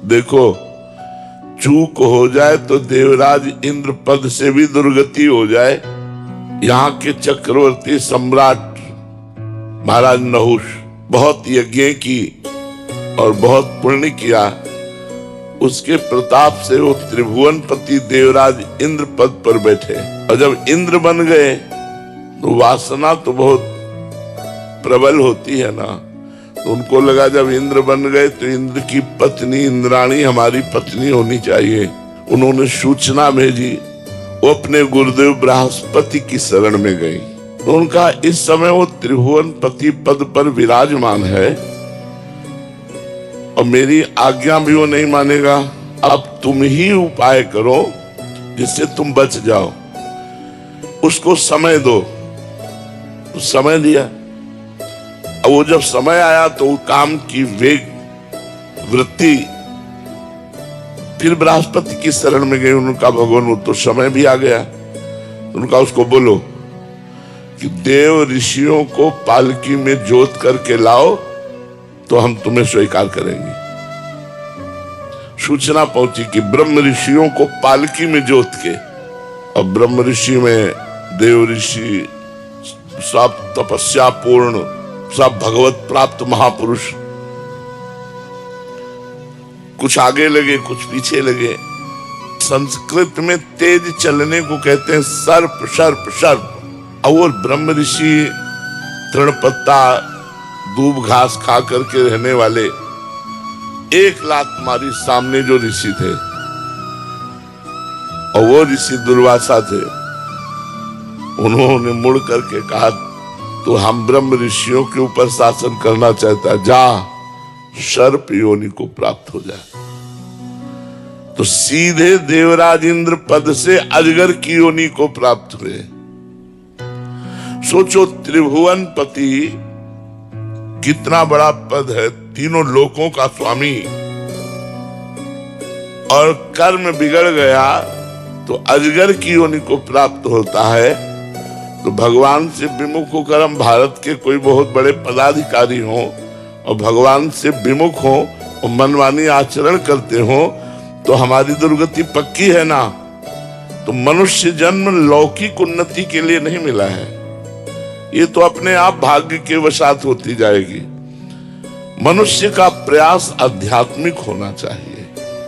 देखो, चूक हो जाए तो देवराज इंद्र पद से भी दुर्गति हो जाए। यहाँ के चक्रवर्ती सम्राट महाराज नहुष बहुत यज्ञ की और बहुत पुण्य किया, उसके प्रताप से वो त्रिभुवनपति देवराज इंद्र पद पर बैठे। और जब इंद्र बन गए तो वासना तो बहुत प्रबल होती है ना, तो उनको लगा जब इंद्र बन गए तो इंद्र की पत्नी इंद्राणी हमारी पत्नी होनी चाहिए। उन्होंने सूचना भेजी, वो अपने गुरुदेव बृहस्पति की शरण में गई। तो उनका इस समय वो त्रिभुवनपति पद पर विराजमान है और मेरी आज्ञा भी वो नहीं मानेगा। अब तुम ही उपाय करो जिससे तुम बच जाओ, उसको समय दो। तो समय दिया। अब वो जब समय आया तो काम की वेग वृत्ति फिर बृहस्पति की शरण में गई। उनका भगवान वो तो समय भी आ गया। उनका उसको बोलो कि देव ऋषियों को पालकी में जोत करके लाओ तो हम तुम्हें स्वीकार करेंगे। सूचना पहुंची कि ब्रह्म ऋषियों को पालकी में जोत के, और ब्रह्म ऋषि में देव ऋषि सब तपस्या पूर्ण, सब भगवत प्राप्त महापुरुष, कुछ आगे लगे कुछ पीछे लगे। संस्कृत में तेज चलने को कहते हैं सर्प सर्प सर्प। और ब्रह्म ऋषि तृण पत्ता दूब घास खा करके रहने वाले, एक लात मारी सामने जो ऋषि थे, और वो ऋषि दुर्वासा थे। उन्होंने मुड़ करके कहा तो हम ब्रह्म ऋषियों के ऊपर शासन करना चाहता है, जा सर्प योनि को प्राप्त हो जाए। तो सीधे देवराज इंद्र पद से अजगर की योनि को प्राप्त हुए। सोचो त्रिभुवनपति कितना बड़ा पद है, तीनों लोकों का स्वामी, और कर्म बिगड़ गया तो अजगर की योनि को प्राप्त होता है। तो भगवान से विमुख होकर हम भारत के कोई बहुत बड़े पदाधिकारी हों और भगवान से विमुख हों और मनमानी आचरण करते हों तो हमारी दुर्गति पक्की है ना। तो मनुष्य जन्म लौकिक उन्नति के लिए नहीं मिला है, ये तो अपने आप भाग्य के वशात होती जाएगी। मनुष्य का प्रयास आध्यात्मिक होना चाहिए।